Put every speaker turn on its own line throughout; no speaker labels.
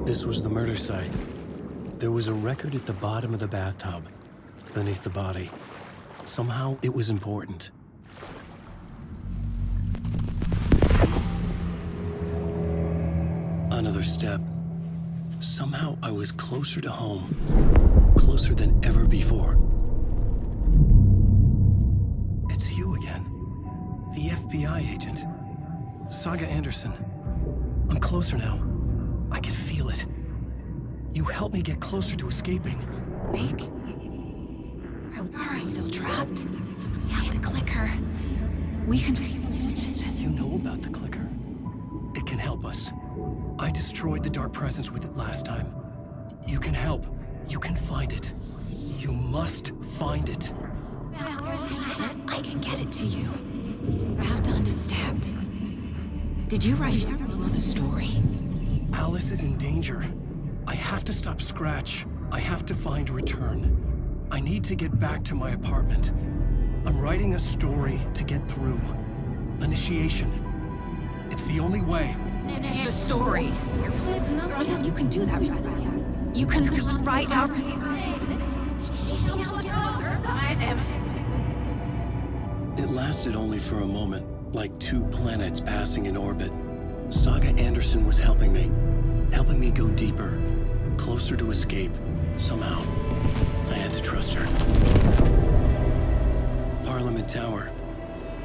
This was the murder site. There was a record at the bottom of the bathtub, beneath the body. Somehow, it was important. Another step. Somehow, I was closer to home. Closer than ever before. It's you again. The FBI agent. Saga Anderson. I'm closer now. I can feel it. You helped me get closer to escaping.
Rick? Are I still trapped? Yeah, the clicker. We can...
You know about the clicker. It can help us. I destroyed the dark presence with it last time. You can help. You can find it. You must find it.
I can get it to you. I have to understand. Did you write the story?
Alice is in danger. I have to stop Scratch. I have to find Return. I need to get back to my apartment. I'm writing a story to get through. Initiation. It's the only way.
The story. You can do that. You can write out...
It lasted only for a moment, like two planets passing in orbit. Saga Anderson was helping me go deeper, closer to escape. Somehow, I had to trust her. Parliament Tower.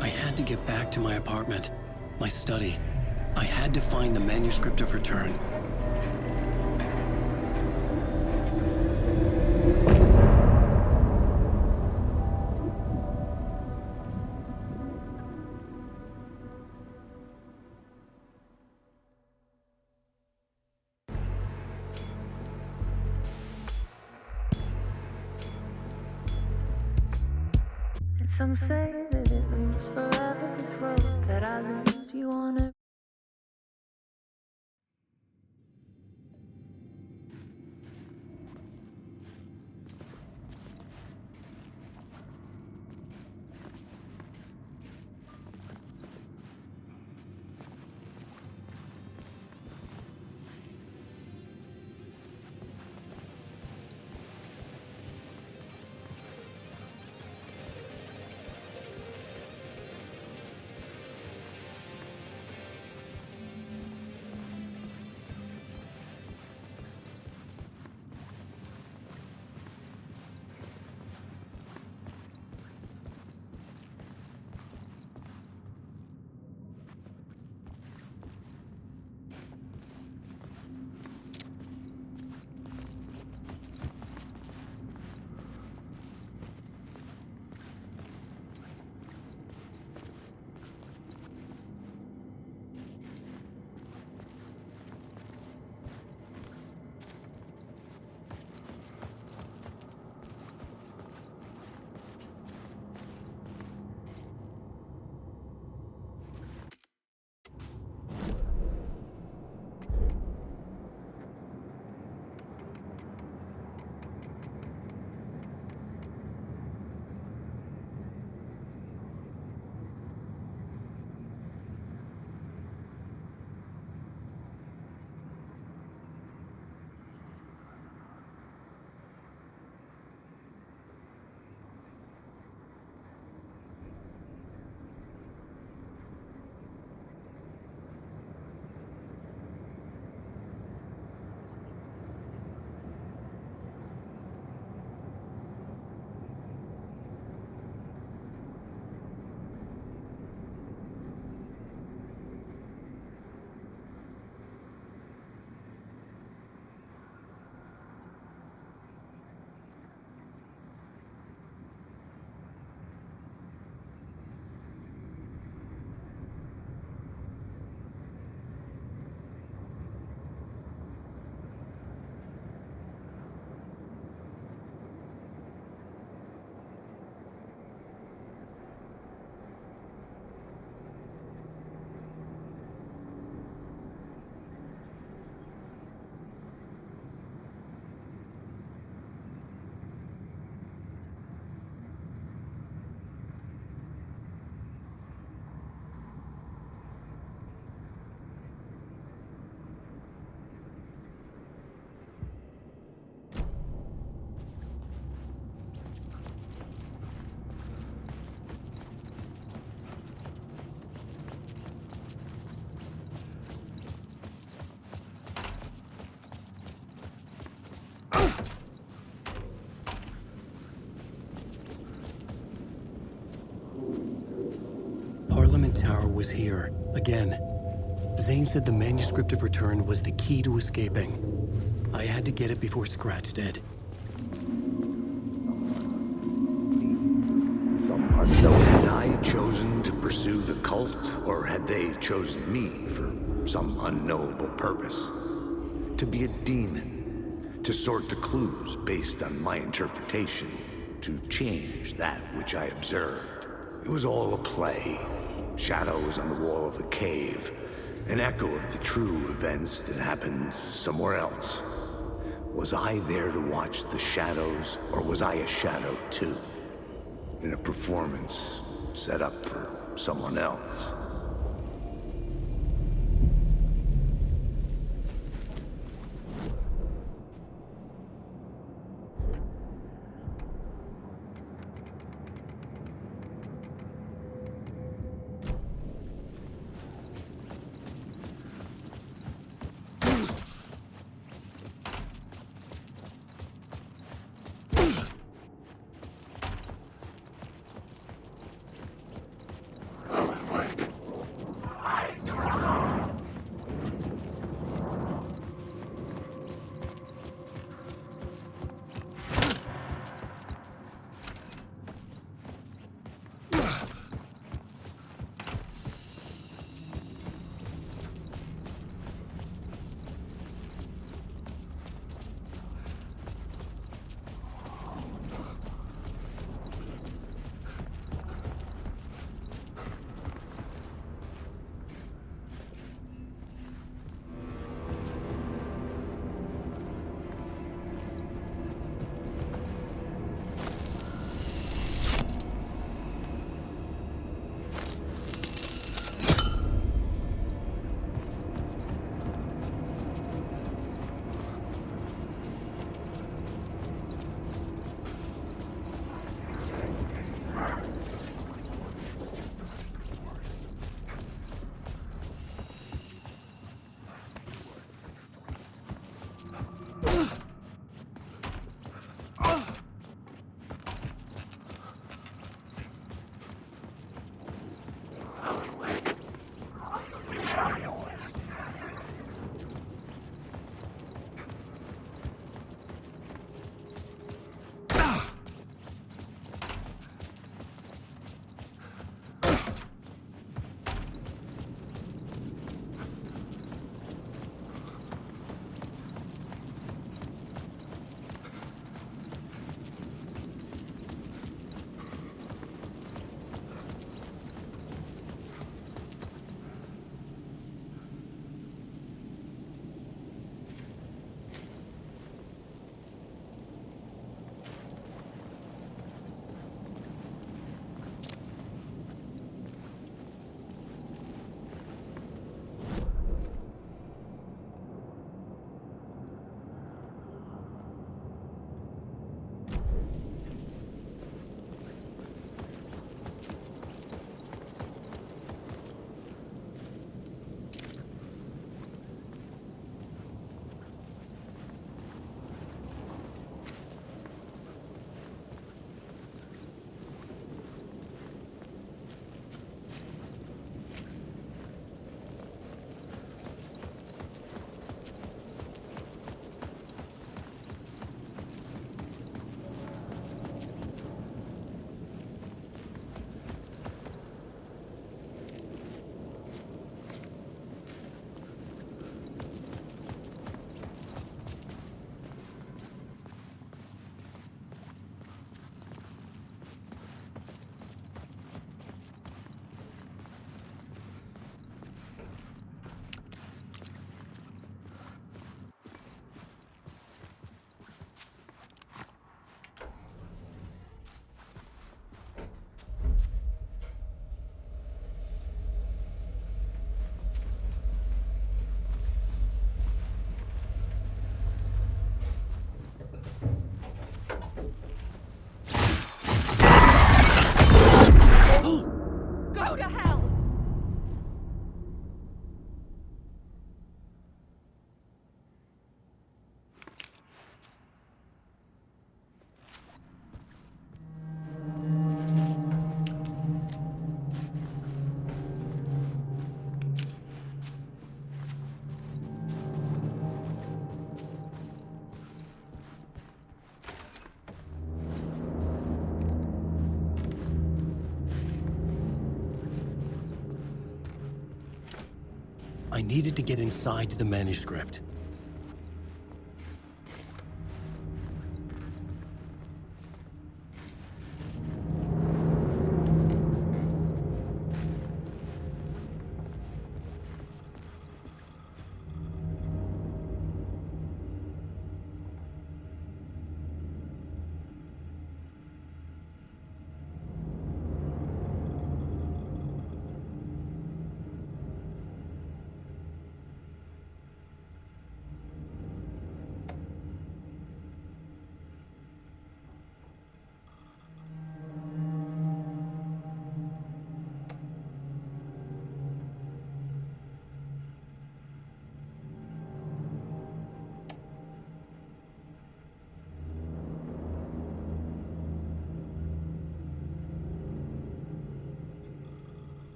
I had to get back to my apartment, my study. I had to find the manuscript of Return.
Some say that it moves forever, this road that I lose you on it.
was here, again. Zane said the manuscript of Return was the key to escaping. I had to get it before Scratch did.
Had I chosen to pursue the cult, or had they chosen me for some unknowable purpose? To be a demon, to sort the clues based on my interpretation, to change that which I observed. It was all a play. Shadows on the wall of the cave, an echo of the true events that happened somewhere else. Was I there to watch the shadows, or was I a shadow too? In a performance set up for someone else.
I needed to get inside the manuscript.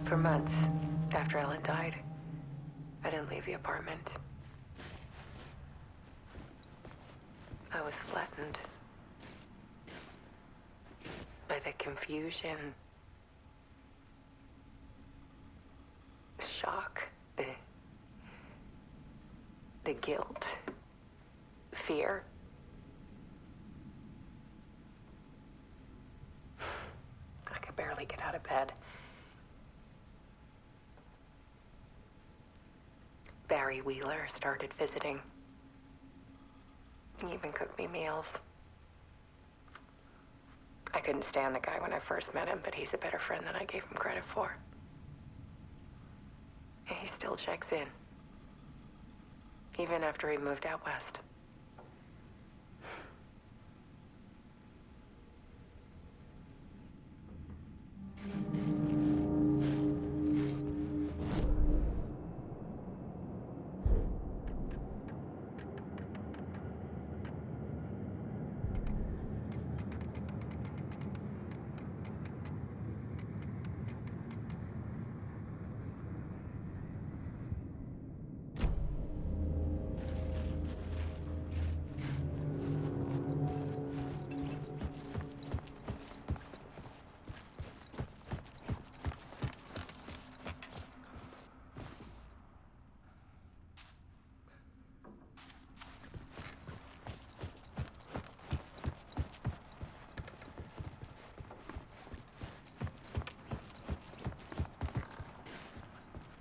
For months after Ellen died, I didn't leave the apartment. I was flattened by the confusion, the shock, the guilt, fear. I could barely get out of bed. Barry Wheeler started visiting. He even cooked me meals. I couldn't stand the guy when I first met him, but he's a better friend than I gave him credit for. And he still checks in, even after he moved out west.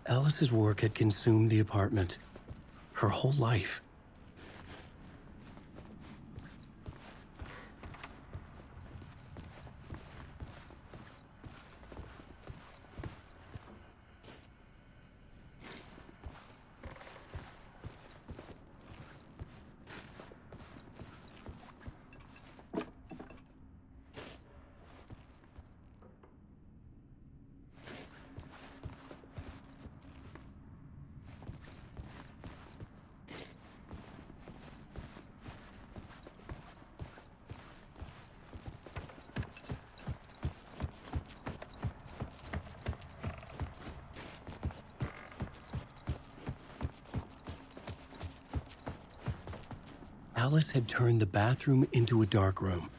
Alice's work had consumed the apartment. Her whole life. Alice had turned the bathroom into a dark room.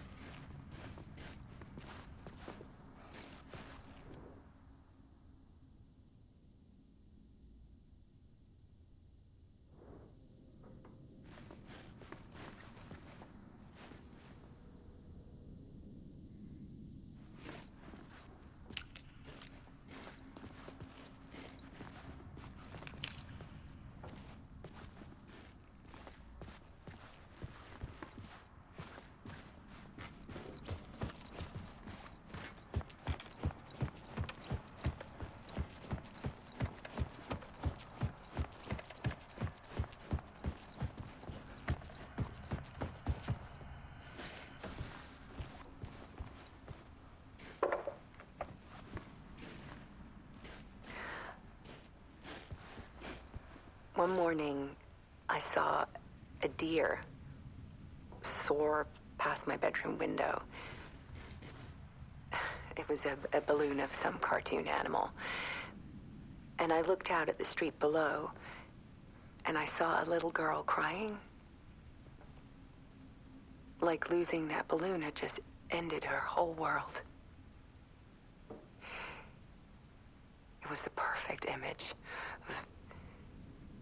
One morning, I saw a deer soar past my bedroom window. It was a balloon of some cartoon animal. And I looked out at the street below, and I saw a little girl crying. Like losing that balloon had just ended her whole world. It was the perfect image of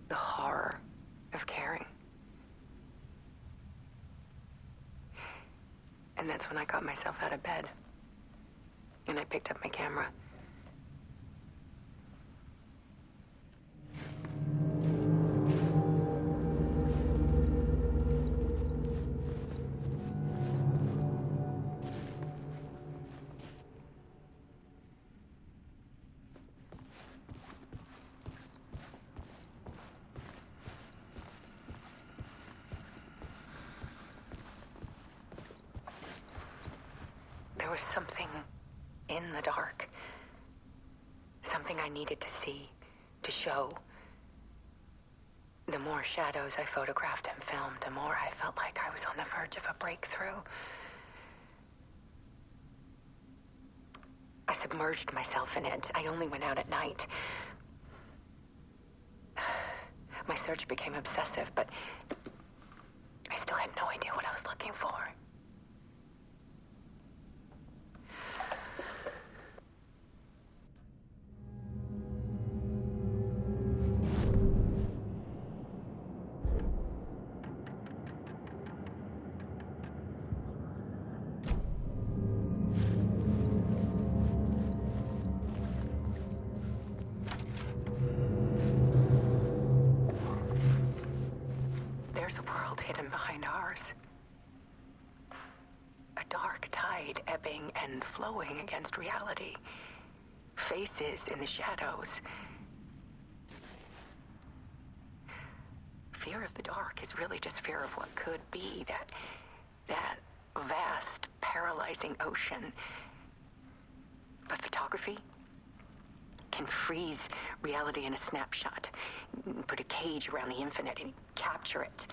the horror of caring. And that's when I got myself out of bed. And I picked up my camera. There was something in the dark. Something I needed to see, to show. The more shadows I photographed and filmed, the more I felt like I was on the verge of a breakthrough. I submerged myself in it. I only went out at night. My search became obsessive, but I still had no idea what I was looking for. There's a world hidden behind ours. A dark tide ebbing and flowing against reality. Faces in the shadows. Fear of the dark is really just fear of what could be, that vast, paralyzing ocean. But photography can freeze reality in a snapshot, put a cage around the infinite and capture it.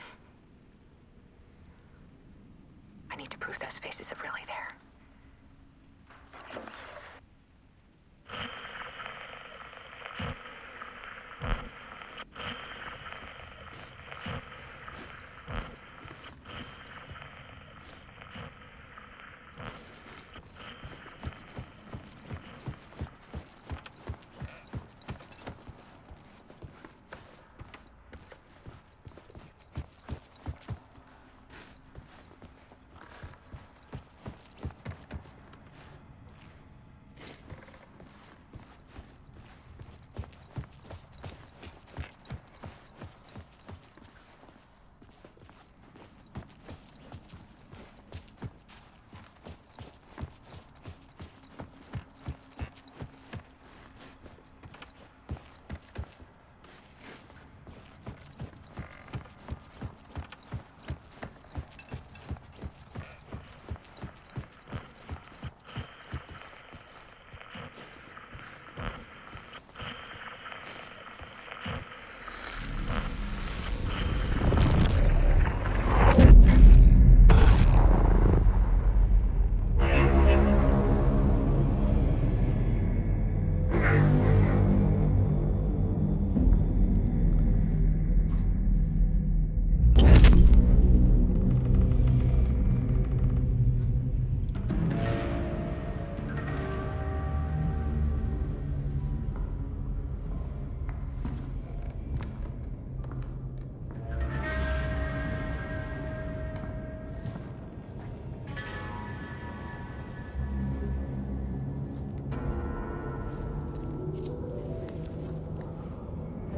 I need to prove those faces are really there.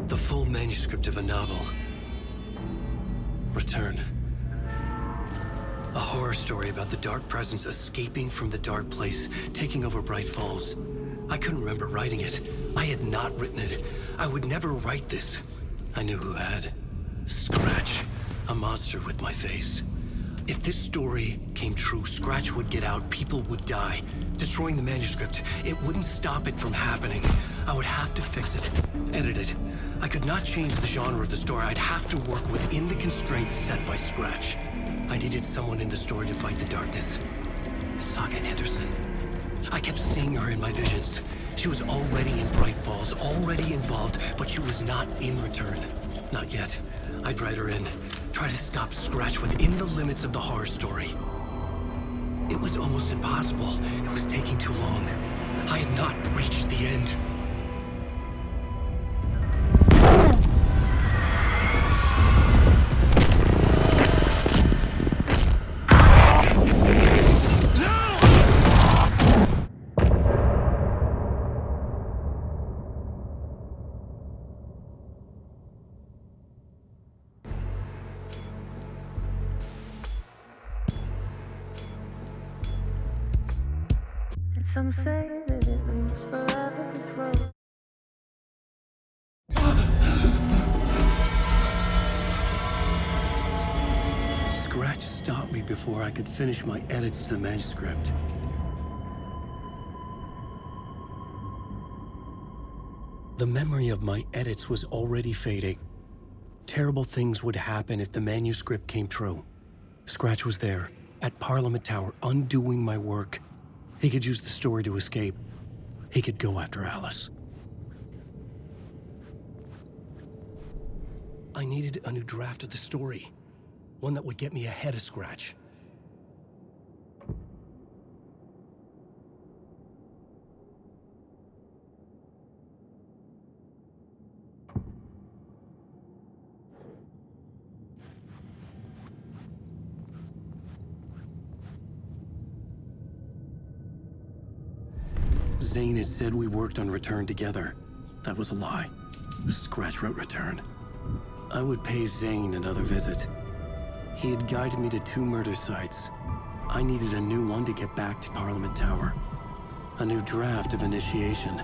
The full manuscript of a novel. Return. A horror story about the dark presence escaping from the dark place, taking over Bright Falls. I couldn't remember writing it. I had not written it. I would never write this. I knew who had. Scratch. A monster with my face. If this story came true, Scratch would get out, people would die. Destroying the manuscript, it wouldn't stop it from happening. I would have to fix it, edit it. I could not change the genre of the story. I'd have to work within the constraints set by Scratch. I needed someone in the story to fight the darkness. Saga Anderson. I kept seeing her in my visions. She was already in Bright Falls, already involved, but she was not in return. Not yet. I'd write her in. Try to stop Scratch within the limits of the horror story. It was almost impossible. It was taking too long. I had not reached the end.
And some say that it moves forever, this road.
Scratch stopped me before I could finish my edits to the manuscript. The memory of my edits was already fading. Terrible things would happen if the manuscript came true. Scratch was there, at Parliament Tower, undoing my work. He could use the story to escape. He could go after Alice. I needed a new draft of the story. One that would get me ahead of Scratch. Zane had said we worked on Return together. That was a lie. Scratch wrote Return. I would pay Zane another visit. He had guided me to 2 murder sites. I needed a new one to get back to Parliament Tower. A new draft of Initiation.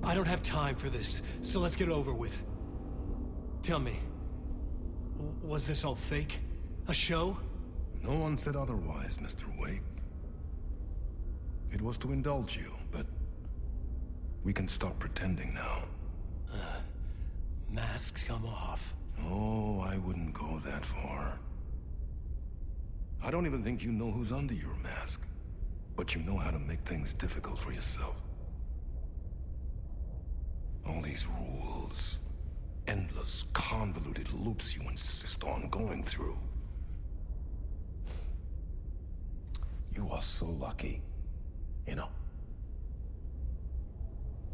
I don't have time for this, so let's get it over with. Tell me, was this all fake? A show?
No one said otherwise, Mr. Wake. It was to indulge you, but we can stop pretending now.
Masks come off.
Oh, I wouldn't go that far. I don't even think you know who's under your mask, but you know how to make things difficult for yourself. All these rules, endless, convoluted loops you insist on going through. You are so lucky, you know.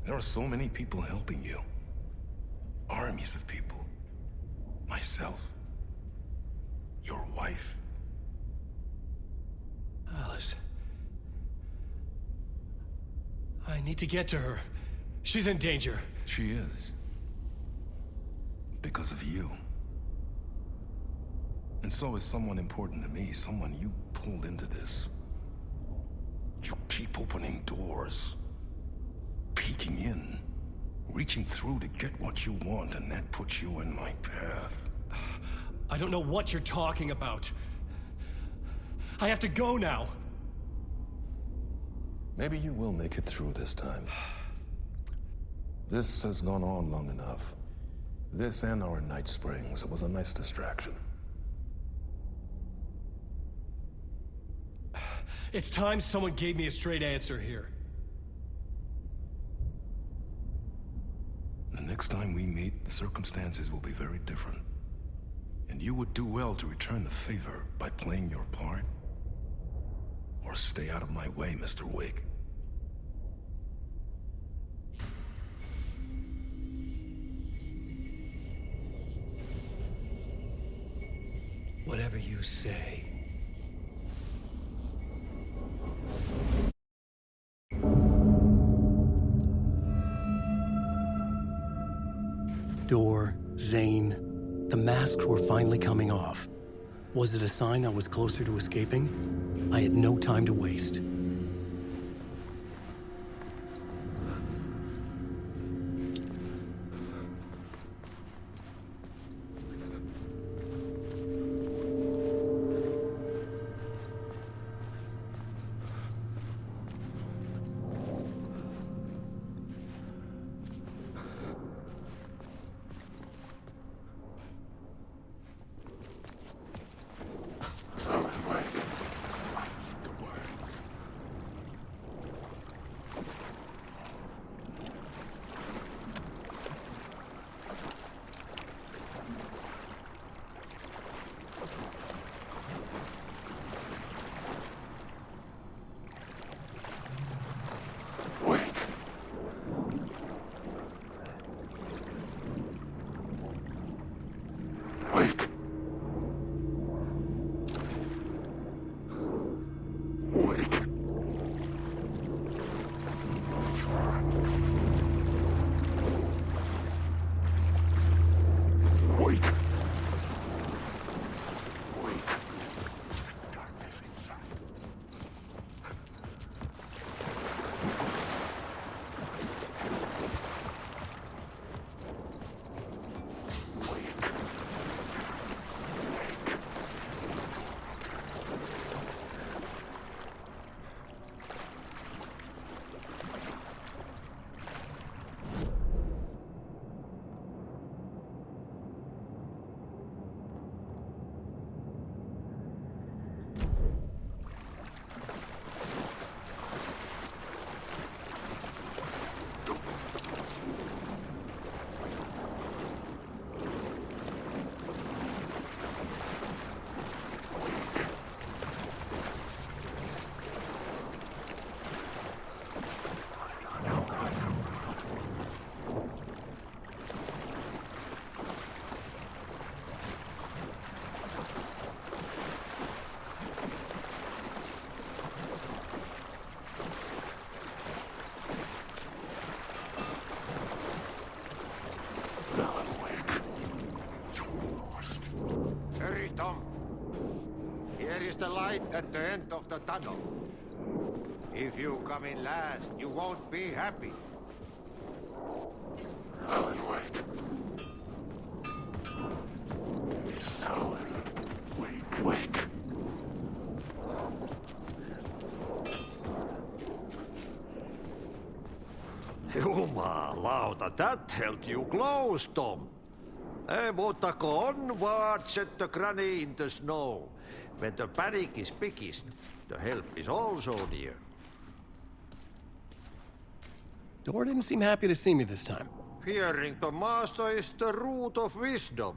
There are so many people helping you. Armies of people. Myself. Your wife.
Alice. I need to get to her. She's in danger.
She is. Because of you. And so is someone important to me, someone you pulled into this. You keep opening doors, peeking in, reaching through to get what you want, and that puts you in my path.
I don't know what you're talking about. I have to go now.
Maybe you will make it through this time. This has gone on long enough. This and our Night Springs. It was a nice distraction.
It's time someone gave me a straight answer here.
The next time we meet, the circumstances will be very different. And you would do well to return the favor by playing your part. Or stay out of my way, Mr. Wake.
Whatever you say. Door, Zane, the masks were finally coming off. Was it a sign I was closer to escaping? I had no time to waste.
There is the light at the end of the tunnel. If you come in last, you won't be happy.
Alan Wake. It's Alan Wake. Wake.
Jumalauta, that held you close, Tom. Mutta onwards set the granny in the snow. When the panic is biggest, the help is also near.
Door didn't seem happy to see me this time.
Fearing the master is the root of wisdom.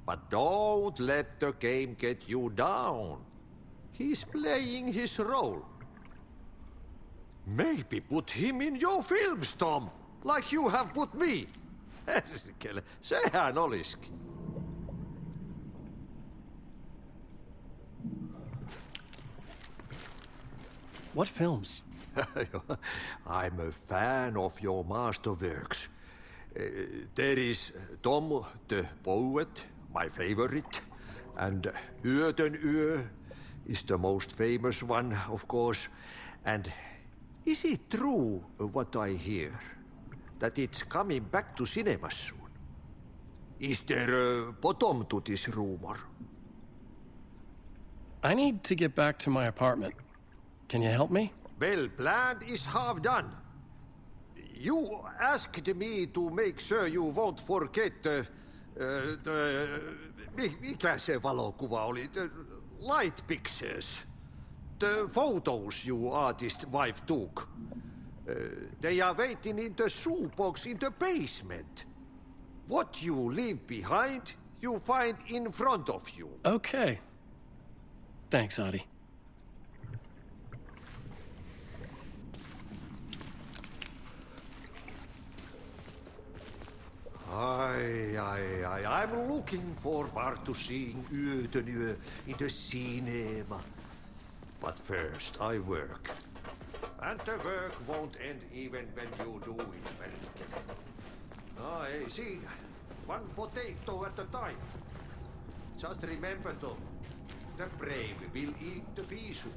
But don't let the game get you down. He's playing his role. Maybe put him in your films, Tom, like you have put me. Sehän olisikin.
What films?
I'm a fan of your masterworks. There is Tom the poet, my favorite, and Uur is the most famous one, of course. And is it true what I hear, that it's coming back to cinemas soon? Is there a bottom to this rumor?
I need to get back to my apartment. Can you help me?
Well, plan is half done. You asked me to make sure you won't forget mikä se valokuva oli? The light pictures. The photos you artist wife took. They are waiting in the shoebox in the basement. What you leave behind, you find in front of you.
Okay. Thanks, Adi.
I'm looking forward to seeing Uur in the cinema. But first, I work. And the work won't end even when you do it well. Hey, see, one potato at a time. Just remember, Tom, the brave will eat the pea soup.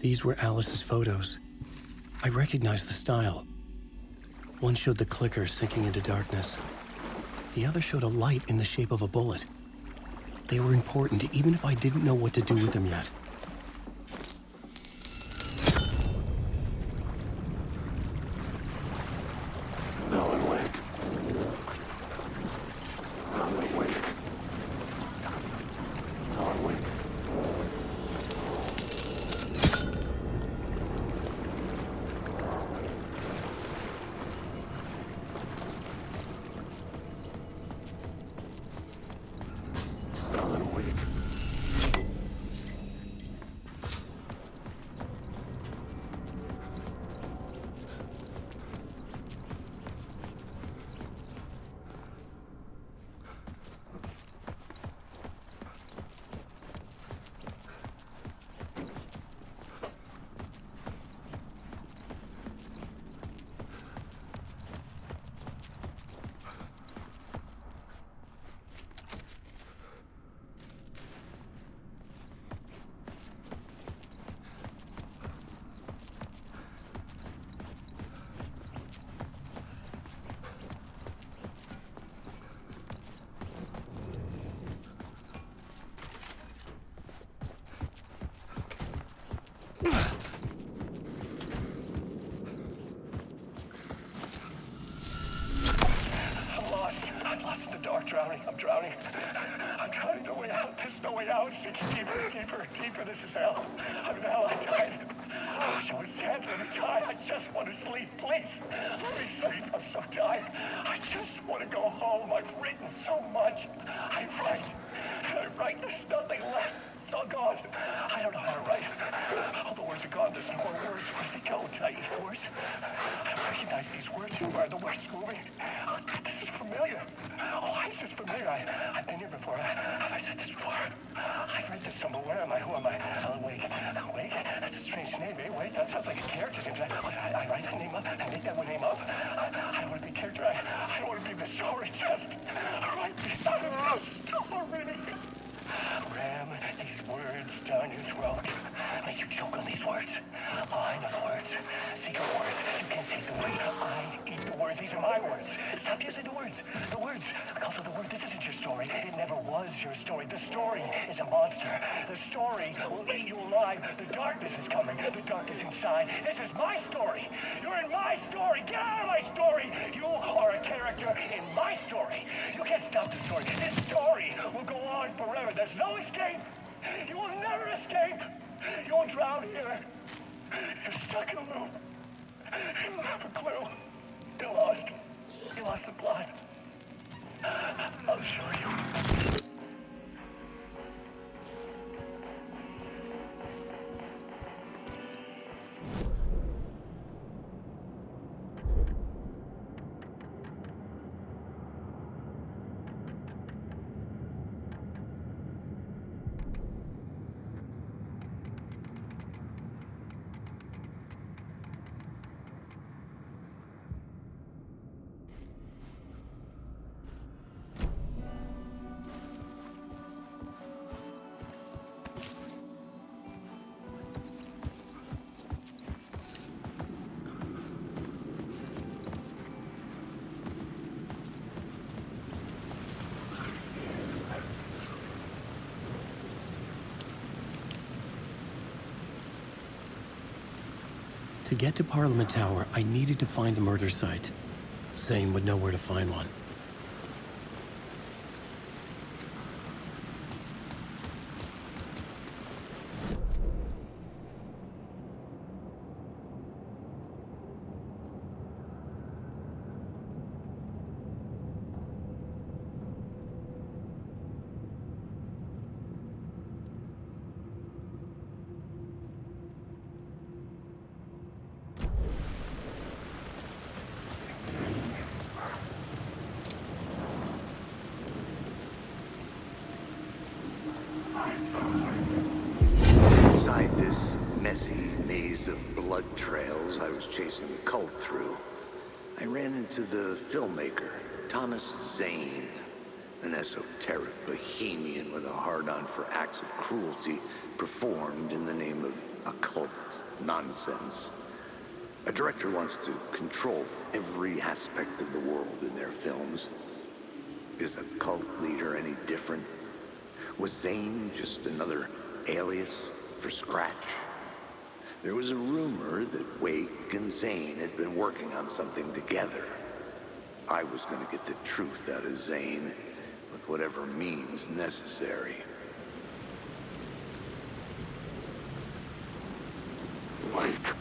These were Alice's photos. I recognized the style. One showed the clicker sinking into darkness. The other showed a light in the shape of a bullet. They were important, even if I didn't know what to do with them yet.
Alan Wake. Alan Wake. Stop. Alan Wake. Alan Wake. I'm lost in the dark, drowning. I'm drowning. I'm drowning. No way out. There's no way out. Sinking deeper, deeper, deeper. This is hell. I'm in hell. I died. I wish I was dead. Let me die. I just want to sleep. Please. Let me sleep. I'm so tired. I just want to go home. I've written so much. I write. There's nothing left. It's all gone. I don't know how to write. All the words are gone. There's no more words. Where do they go? Did I eat the words? I don't recognize these words. Who are the words moving? Oh, this is familiar. Oh, why is this familiar? I've been here before. Have I said this before? I've read this somewhere. Where am I? Who am I? Alan Wake. Alan Wake? That's a strange name, eh? Wake? That sounds like a character's name. I write that name up. I make that one name up. I don't want to be a character. I don't want to be the story. Just write me out of the story. Ram these words down your throat. Make you choke on these words. I know the words. Secret words. You can't take the words. I eat the words. These are my words. Stop using the words. The words. I call it the word. This isn't your story. It never was your story. The story is a monster. The story will eat you alive. The darkness is coming. The darkness inside. This is my story. You're in my story. Get out of my story. You are a character in my story. You can't stop the story. This story will go on forever. There's no escape. You will never escape. You won't drown here. You're stuck in a loop. You have a clue. You're lost. You lost the plot. I'll show you.
To get to Parliament Tower, I needed to find a murder site. Zane would know where to find one.
Inside this messy maze of blood trails I was chasing the cult through, I ran into the filmmaker, Thomas Zane. An esoteric bohemian with a hard-on for acts of cruelty performed in the name of occult nonsense. A director wants to control every aspect of the world in their films. Is a cult leader any different? Was Zane just another alias for Scratch? There was a rumor that Wake and Zane had been working on something together. I was going to get the truth out of Zane with whatever means necessary.
Wake.